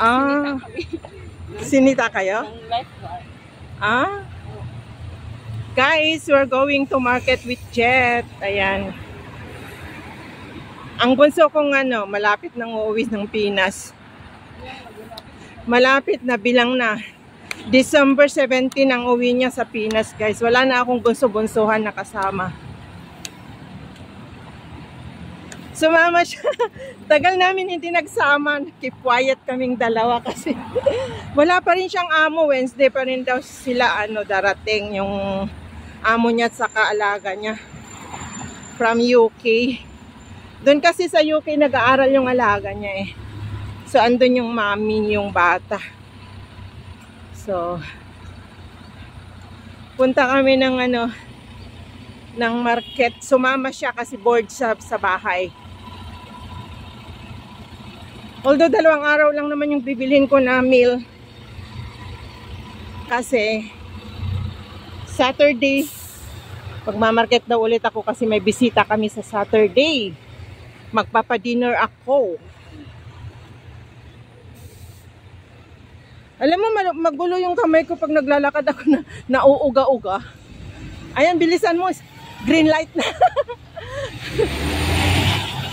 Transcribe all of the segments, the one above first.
Ah, sinita kayo? Ah, guys, we're going to market with Jet. Ayan. Ang bunso kong malapit nang uuwi ng Pinas. Malapit na, bilang na. December 17 ang uwi niya sa Pinas, guys. Wala na akong bunso-bunsuhan na kasama. Sumama siya. Tagal namin hindi nagsama. Keep quiet kaming dalawa kasi wala pa rin siyang amo. Wednesday pa rin daw sila darating yung amo niya at saka alaga niya from UK. Doon kasi sa UK nag-aaral yung alaga niya eh. So andun yung mami, yung bata. So punta kami ng ng market. Sumama siya kasi bored sa bahay. Although 2 araw lang naman yung bibilhin ko na meal. Kasi Saturday magmamarket daw ulit ako kasi may bisita kami sa Saturday. Magpapa-dinner ako. Alam mo, magulo yung kamay ko pag naglalakad ako na nauuga-uga. Ayan, bilisan mo. Green light na.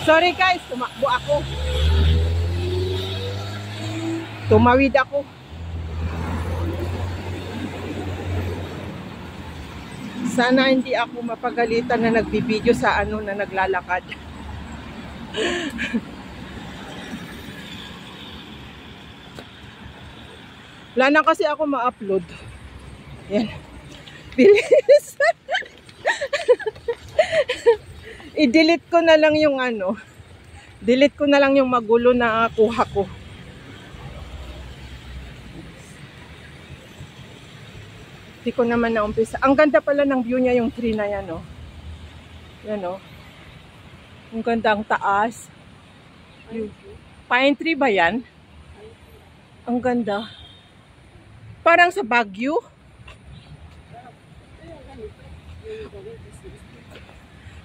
Sorry guys, tumakbo ako. Tumawid ako. Sana hindi ako mapagalitan na nagbibideo sa na naglalakad. Wala na kasi ako ma-upload. Yan. Bilis. I-delete ko na lang yung delete ko na lang yung magulo na kuha ko. Hindi ko naman naumpisa. Ang ganda pala ng view niya, yung tree na yan, oh. Yan, oh. Ang ganda, ang taas. Pine tree ba yan? Ang ganda. Parang sa Baguio.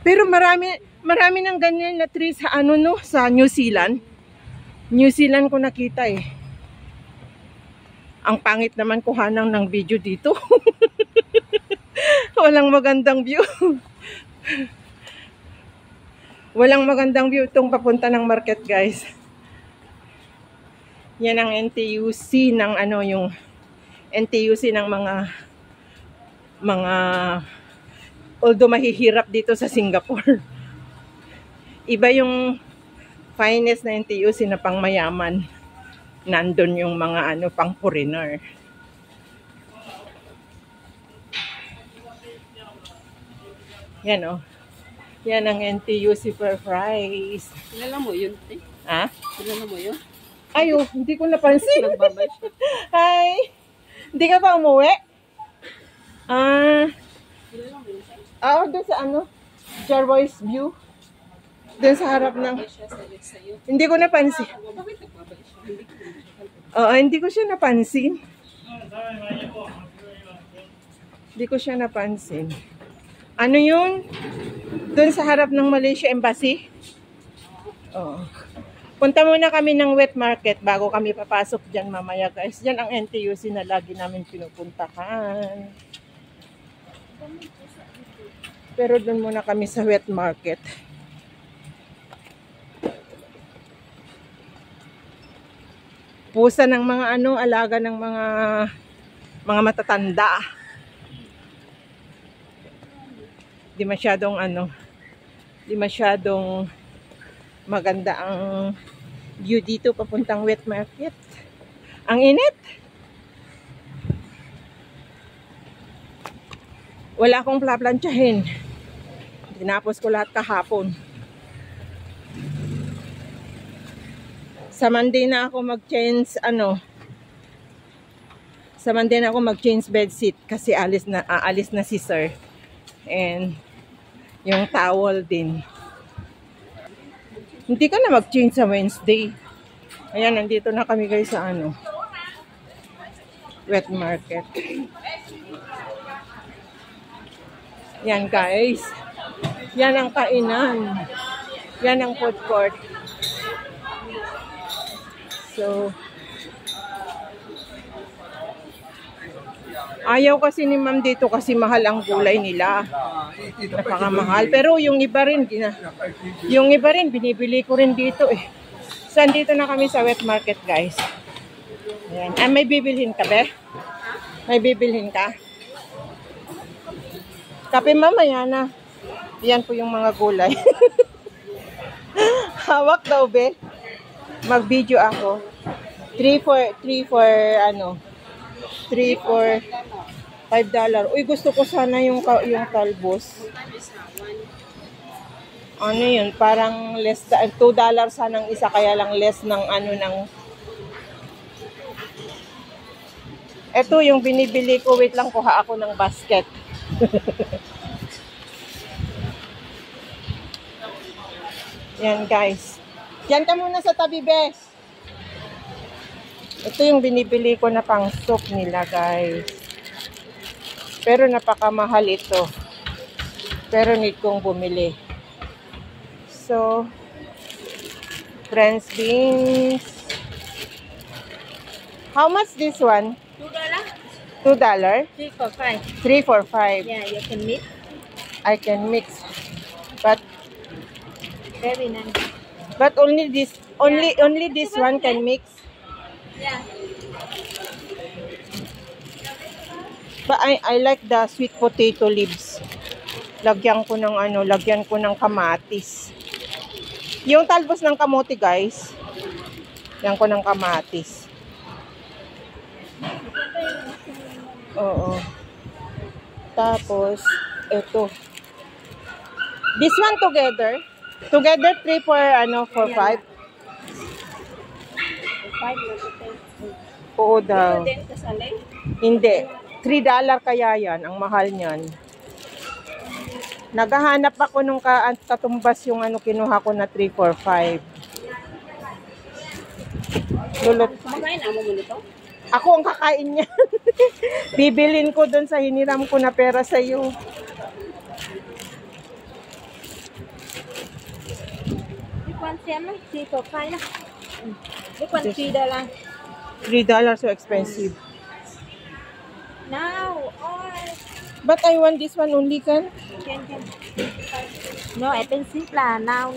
Pero marami ng ganyan na tree sa sa New Zealand. New Zealand ko nakita eh. Ang pangit naman kuhanang ng video dito. Walang magandang view. Walang magandang view itong papunta ng market, guys. Yan ang NTUC ng yung NTUC ng mga although mahihirap dito sa Singapore. Iba yung finest na NTUC na pang mayaman. Nandun yung mga pang foreigner. Yan oh. Yan ang NTUC per price. Kilala mo yun, eh? Ha? Kilala mo yun? Ayo, hindi ko napansin. Nagbabay siya. Hi. Hindi ka pa umuwi? Kilala mo yun? Doon sa Jarboy's View. Doon sa harap ng... Hindi ko napansin. Bakit nagbabay siya? Hindi ko siya napansin. Hindi ko siya napansin. Ano yun? Doon sa harap ng Malaysia Embassy? Oo. Punta muna kami ng wet market bago kami papasok dyan mamaya, guys. Dyan ang NTUC na lagi namin pinupuntahan. Pero doon muna kami sa wet market. Pusa ng mga alaga ng mga matatanda. Di masyadong maganda ang view dito papuntang wet market. Ang init. Wala akong plaplansyahin. Tinapos ko lahat kahapon. Sa Monday na ako mag-change Sa Monday na ako mag-change bedsheet kasi aalis na si sir. And yung towel din. Hindi ka na mag-change sa Wednesday. Ayan, nandito na kami guys sa wet market. Yan guys. Yan ang kainan. Yan ang food court. So, Ayaw kasi ni ma'am dito kasi mahal ang gulay nila. Napakamahal. Pero yung iba rin, binibili ko rin dito eh. So, andito na kami sa wet market, guys. Ayan. Ah, may bibilhin ka, be? May bibilhin ka? Kape mamaya na. Yan po yung mga gulay. Hawak daw, be. Mag-video ako. 3 for $5. Uy, gusto ko sana yung talbos. Ano yun? Parang less $2 sanang isa, kaya lang less ng Ito yung binibili ko. Wait lang, kuha ako ng basket. Yan, guys. Yan ka muna sa tabi, bes. Ito yung binibili ko na pang soup nila, guys. Pero napakamahal ito. Pero need kong bumili. So, French beans. How much this one? $2. $2? 3 for 5. 3 for 5. Yeah, you can mix. I can mix. But Very nice. only this one can mix. Yeah. But I like the sweet potato leaves. Lagyan ko ng kamatis. Yung talbos ng kamote, guys. Lagyan ko ng kamatis. Oo. Tapos, ito. This one together. Together 3 for 5. 5. Oo daw. Hindi. $3 kaya yan. Ang mahal niyan. Naghahanap ako nung katumbas yung kinuha ko na 3 for 5. Lulot. Kumakain na mo nito? Ako ang kakain niyan. Bibilin ko doon sa hiniram ko na pera sa iyo. $3 so expensive. Now, But I want this one only, kan? no, expensive lah. Now.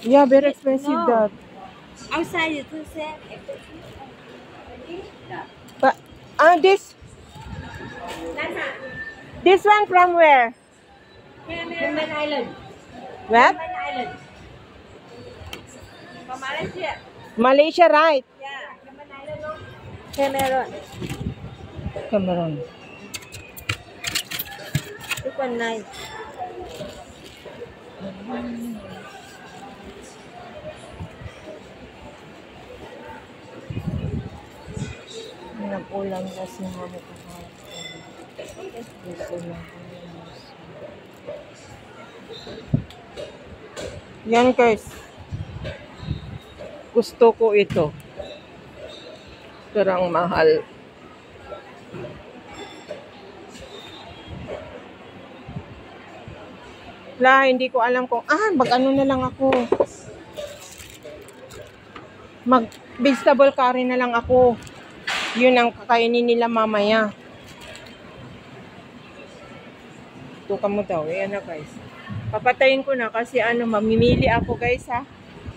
Yeah, very expensive No. that. Outside you say But this one from where? Cayman Island. What? Cayman Island. From Malaysia. Malaysia, right? Yeah, Cayman Island. No? Cameron. Cameron. This one nice. Nag-ulam kasi mami ko. Yan, guys. Gusto ko ito. Pero ang mahal. Hindi ko alam kung, mag-ano na lang ako. Mag-vegetable curry na lang ako. Yun ang kakainin nila mamaya. Ito ka mo daw. Ayan na, guys. Papatayin ko na kasi mamimili ako, guys, ha.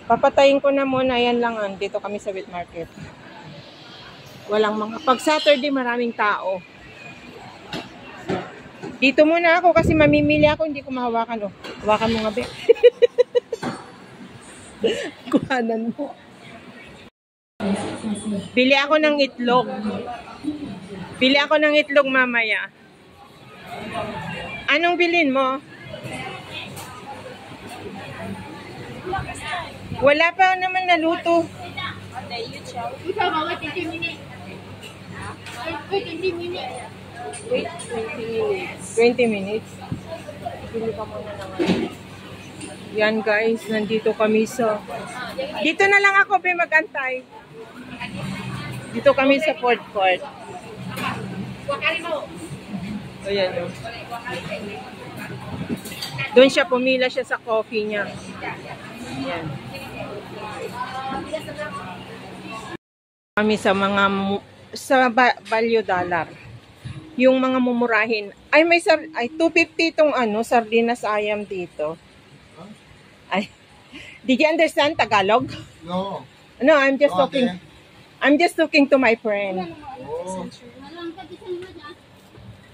Papatayin ko na muna. Ayan lang. Dito kami sa wet market. Walang pag Saturday, maraming tao. Dito muna ako kasi mamimili ako. Hindi ko mahawakan. Hawakan mo nga, be. Kuhanan mo. Bili ako ng itlog. Bili ako ng itlog mamaya. Anong bilin mo? Wala pa naman naluto. 20 minutes. Bili ka muna ng Yan, guys, nandito kami sa... Dito na lang ako, be, mag-antay. Dito kami sa food court. Ayan, o. Doon siya, pumila siya sa coffee niya. Ayan. Kami sa Value Dollar. yung mga mumurahin. Ay, may 250 tong ano, sardinas ayam dito. Ay, did you understand Tagalog? No. No, I'm just talking. Okay. I'm just talking to my friend. Oh.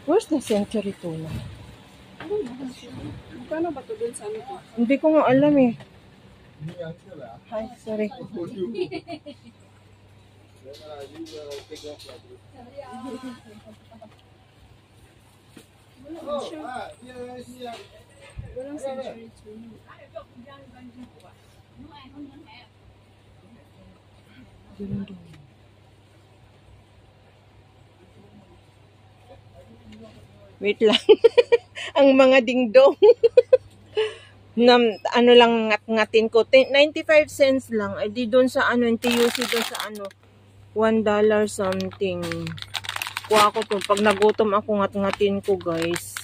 Where's the century tuna? Magkano ba ito dun sa ano to? Hindi ko nga alam eh. Hi, sorry. Walang century tuna. Wait lang. Ang mga dingdong. Na, ano lang ngat-ngatin ko. 95 cents lang. Ay di doon sa ano, NTUC doon sa ano, $1 something. Kuha ko to. Pag nagutom ako, ngat-ngatin ko, guys.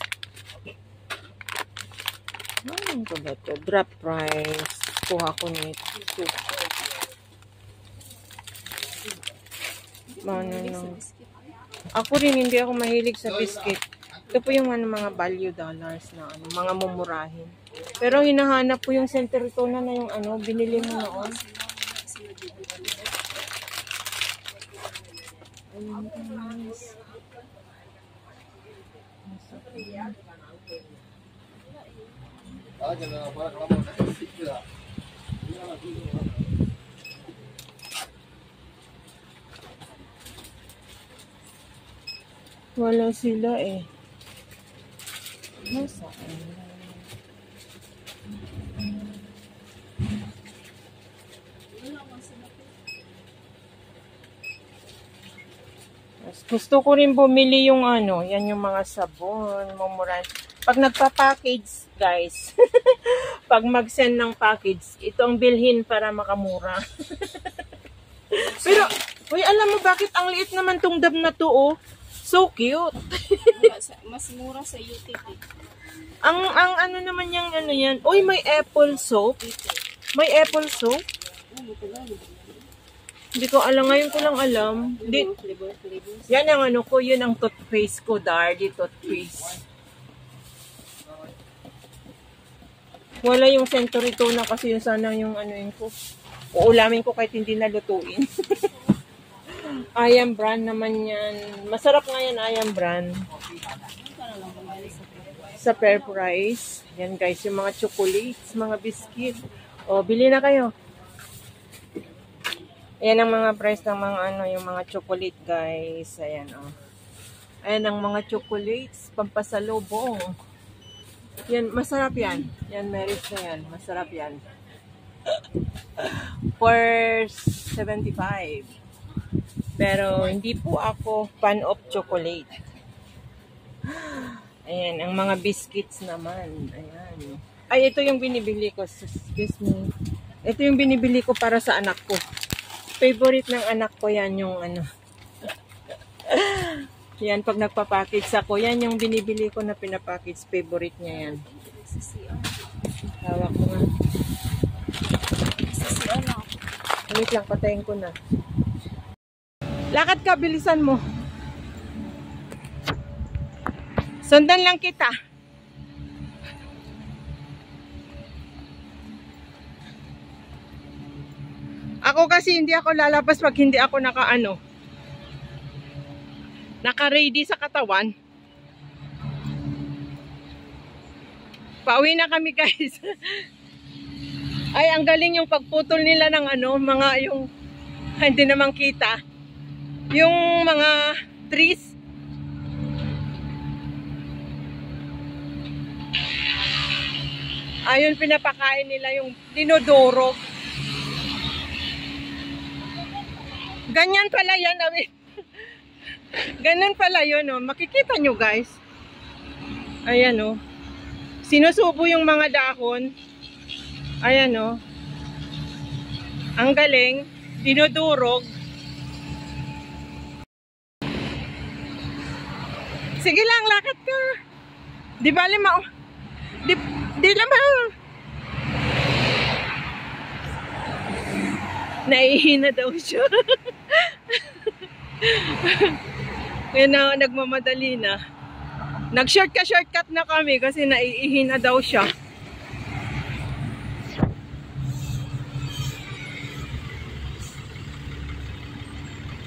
Ano ko ba to? Drop price. Kuha ko nito. Ano lang. Ako rin, hindi ako mahilig sa biscuit. Ito po yung ano, mga value dollars na ano, mga mumurahin. Pero hinahanap ko yung center tuna na yung ano, binili mo noon. Wala sila eh. Nasaan? Gusto ko rin bumili yung ano, yan yung mga sabon, mumuran. Pag nagpa-package, guys, pag mag-send ng package, ito ang bilhin para makamura. Pero, uy, alam mo bakit ang liit naman tong dab na to, oh? So cute. Mas mura sa UTP. ang ano naman yung ano yan? Uy, may apple soap. May apple soap? Hindi ko alam. Ngayon ko lang alam. Yan ang ano ko. Yun ang toothpaste ko. Dardy toothpaste. Wala yung century tuna kasi yun sana yung ano yun ko. Uulamin ko kahit hindi nalutuin. Ayam brand naman yan. Masarap nga yan, ayam brand. Sa fair price. Yan guys, yung mga chocolates, mga biscuit. O, bili na kayo. Ayan ang mga price ng mga ano, yung mga chocolate guys. Ayan o. Ayan ang mga chocolates, pampasalubong. Yan, masarap yan. Yan, merit na yan. Masarap yan. For 75. Pero hindi po ako fan of chocolate. Ayan, ang mga biscuits naman. Ayan. Ay, ito yung binibili ko. Excuse me. Ito yung binibili ko para sa anak ko. Favorite ng anak ko yan yung ano. Yan, pag nagpa-package ako, yan yung binibili ko na pinapackage. Favorite niya yan. Hawak ko nga. Wait lang, patayin ko na. Lakad ka, bilisan mo. Sundan lang kita. Ako kasi hindi ako lalabas pag hindi ako naka-ready sa katawan. Pauwi na kami guys. Ay, ang galing yung pagputol nila ng mga yung hindi naman kita. Yung mga trees. Ayun, pinapakain nila yung dinodoro. Ganyan pala yan, ganyan pala yun, oh. Makikita nyo, guys. Ayan, oh. Sinusubo yung mga dahon. Ayan, oh. Ang galing. Dinudurog. Sige lang, lakad ka. Di bali Di naman. Naihina daw siya. Kaya na nagmamadali na. Nag-shortcut na kami kasi naiihi na daw siya.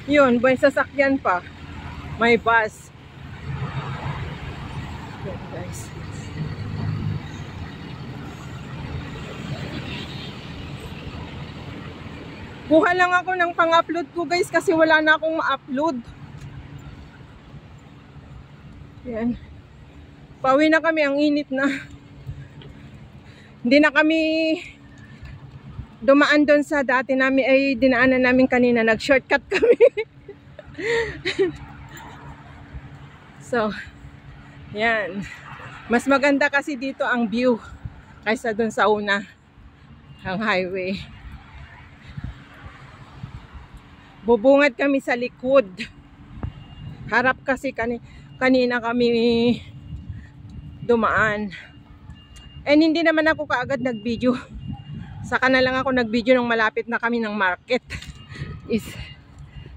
Yun, may sasakyan pa. May bus. Yan guys. Kuha lang ako ng pang-upload ko guys kasi wala na akong ma-upload. Yan. Pauwi na kami, ang init na. Hindi na kami dumaan doon sa dati namin ay dinaanan namin kanina. Nag-shortcut kami. So, yan. Mas maganda kasi dito ang view kaysa doon sa una. Ang highway. Bubungad kami sa likod. Harap kasi kanina kami dumaan. And hindi naman ako kaagad nag-video. Saka na lang ako nag-video nung malapit na kami ng market.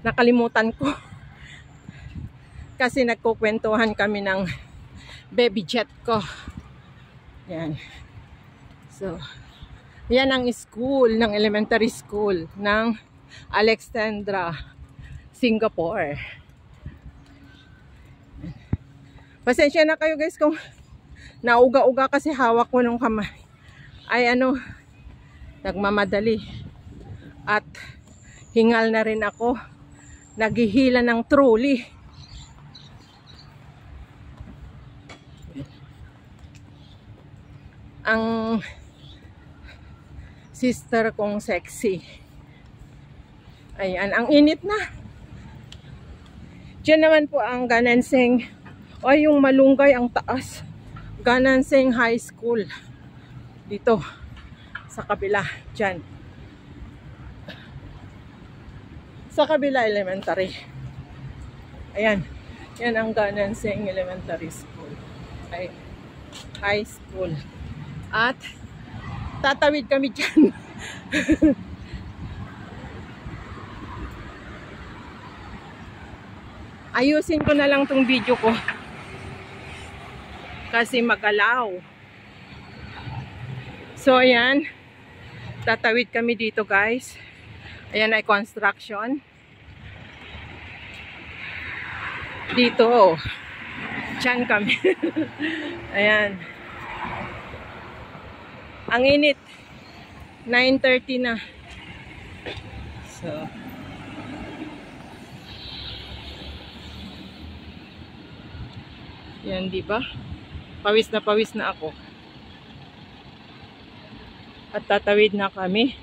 Nakalimutan ko. Kasi nagkukwentuhan kami ng baby jet ko. Yan. So, yan ang school, ng elementary school ng Alexandra, Singapore. Pasensya na kayo guys kung nauga-uga kasi hawak ko nung kamay. Ay nagmamadali. At hingal na rin ako. Naghihila ng trolley. Ang sister kong sexy. Ayan, ang init na. Diyan naman po ang Gananseng, o yung Malunggay ang taas. Gananseng High School. Dito, sa kabila, dyan. Sa kabila elementary. Ayan, yan ang Gananseng Elementary School. Ay, high school. At, tatawid kami dyan. Ayusin ko na lang tong video ko kasi magalaw. So ayan, tatawid kami dito guys. Ayan ay construction dito. Diyan kami. Ayan, ang init. 9:30 na. So yan, di ba? Pawis na ako. At tatawid na kami.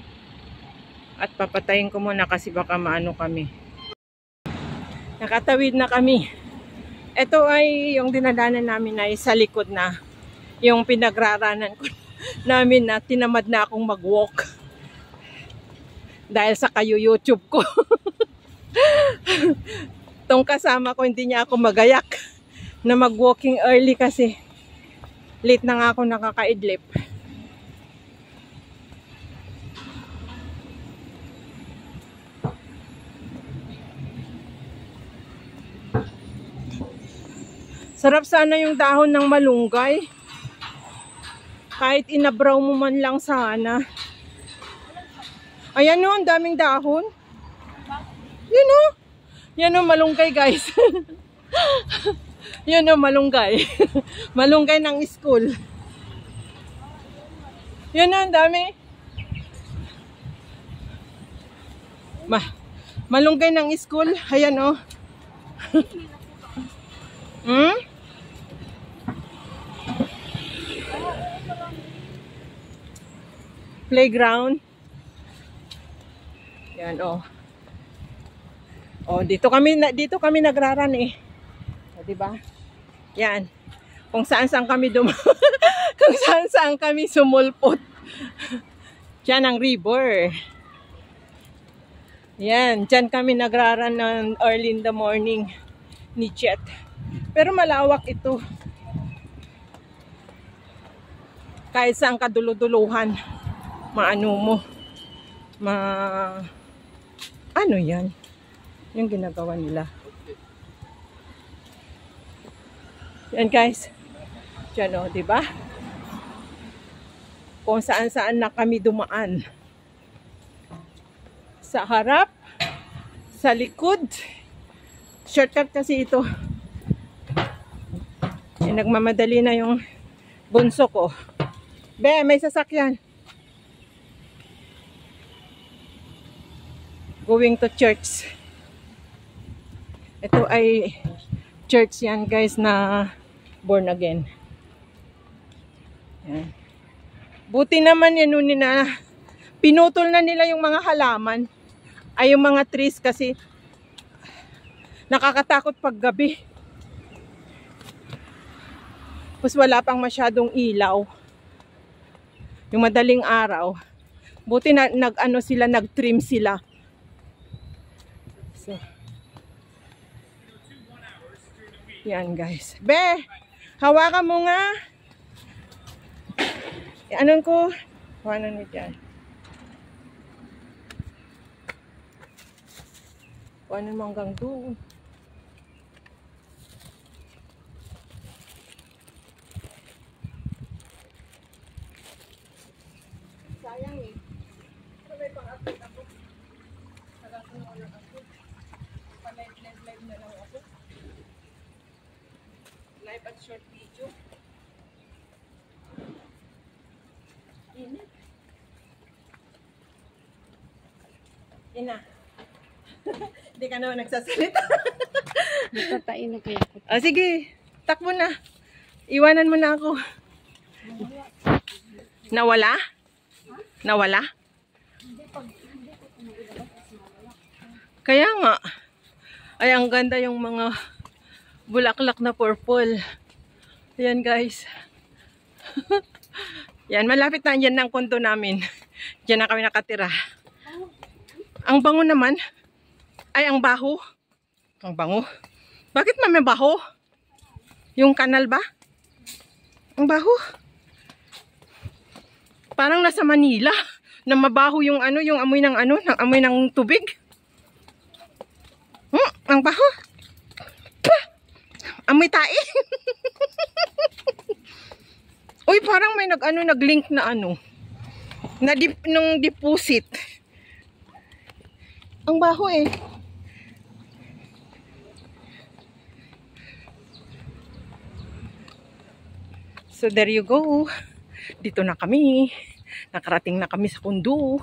At papatayin ko muna kasi baka maano kami. Nakatawid na kami. Ito ay yung dinadanan namin ay sa likod na. Yung pinagraranan ko namin na tinamad na akong mag-walk. Dahil sa kayo YouTube ko. Tong kasama ko hindi niya ako magayak na mag-walking early kasi late na nga ako nakakaidlip. Sarap sana yung dahon ng malunggay. Kahit inabraw mo man lang sana. Ayan o, ang daming dahon. Yan o. Yan o, malunggay guys. Yan o, malunggay. Malunggay ng school. Yan o, ang dami. Malunggay ng school. Ayan o. Playground. Yan o. Oh, dito kami nagraran eh. O, diba? Yan. Kung saan kami kung saan kami sumulpot. Diyan ang river. Yan, diyan kami nagraran ng early in the morning ni Jet. Pero malawak ito. Kahit saan kaduluduluhan, maano mo. Ano yan? Yung ginagawa nila. Yan guys. Diyan o, diba? Kung saan-saan na kami dumaan. Sa harap, sa likod. Shortcut kasi ito. Nagmamadali na yung bunso ko. Be, may sasakyan. Going to church. Ito ay church yan guys na born again. Yan. Buti naman yan na pinutol na nila yung mga halaman. Ay yung mga trees kasi nakakatakot pag gabi. Tapos wala pang masyadong ilaw. Yung madaling araw. Buti na nag-ano sila, nag-trim sila. So, yan guys. Be, hawakan mo nga. Anon ko? Hawakan mo dyan. Hawakan mo hanggang doon. Sayang eh. Pero may pang-update ako. Tagal ko na ulang ako. Pa-live na lang ako. Live at short video. Init. Ina. Hindi ka naman nagsasalita. Natatain na kaya ako. Ah, sige. Takbo na. Iwanan mo na ako. Nawala? Nawala? Kaya nga. Ay, ang ganda yung mga bulaklak na purple. Ayan guys. Yan, malapit na yan ng kondo namin. Diyan na kami nakatira. Ang bango naman. Ay, ang baho. Ang bango. Bakit may baho? Yung kanal ba? Ang baho. Parang nasa Manila. Na mabaho yung ano, yung amoy ng ano, ng amoy ng tubig. Ang baho. Amoy tae. Uy, parang may nag-link na ano. Nung deposit. Ang baho eh. So there you go. Dito na kami. Nakarating na kami sa kondo.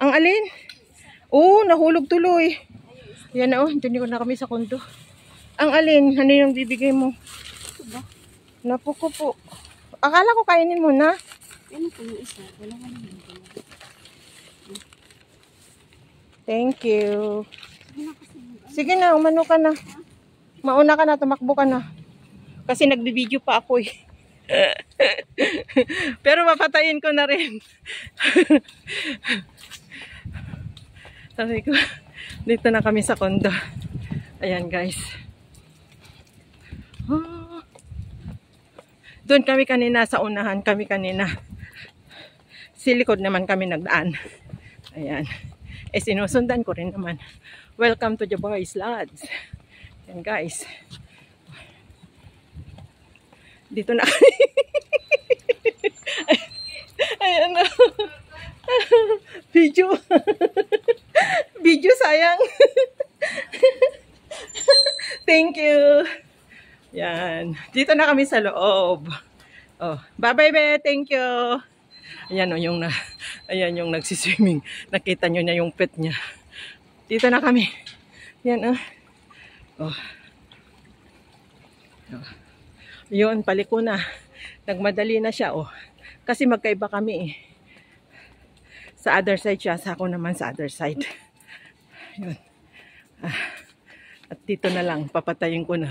Ang alin? Oo, nahulog tuloy. Yan na oh, dito na kami sa kondo. Ang alin? Ano yung bibigay mo? Ito ba? Napuko po. Akala ko kainin mo na. Ano po yung isa? Wala ka naman. Thank you. Sige na, umano ka na. Mauna ka na, tumakbo ka na. Kasi nagbibideo pa ako eh. Pero mapatayin ko na rin. Sabi ko, dito na kami sa kondo. Ayan guys. Doon kami kanina sa unahan, kami kanina. Silikod naman kami nagdaan. Ayan. Eh sinusundan ko rin naman. Welcome to the boys lads. Ayan guys. Dito na kami. Ayan na. Video. Video sayang. Thank you. Yan. Dito na kami sa loob. Oh, bye-bye be. Thank you. Ayan oh, ayan yung nagsiswimming. Nakita nyo na yung pet niya. Dito na kami. Yan oh. Oh. Oh. Yun, paliko na. Nagmadali na siya oh. Kasi magkaiba kami eh. Sa other side siya, sa ako naman sa other side. Yun. At dito na lang, papatayin ko na.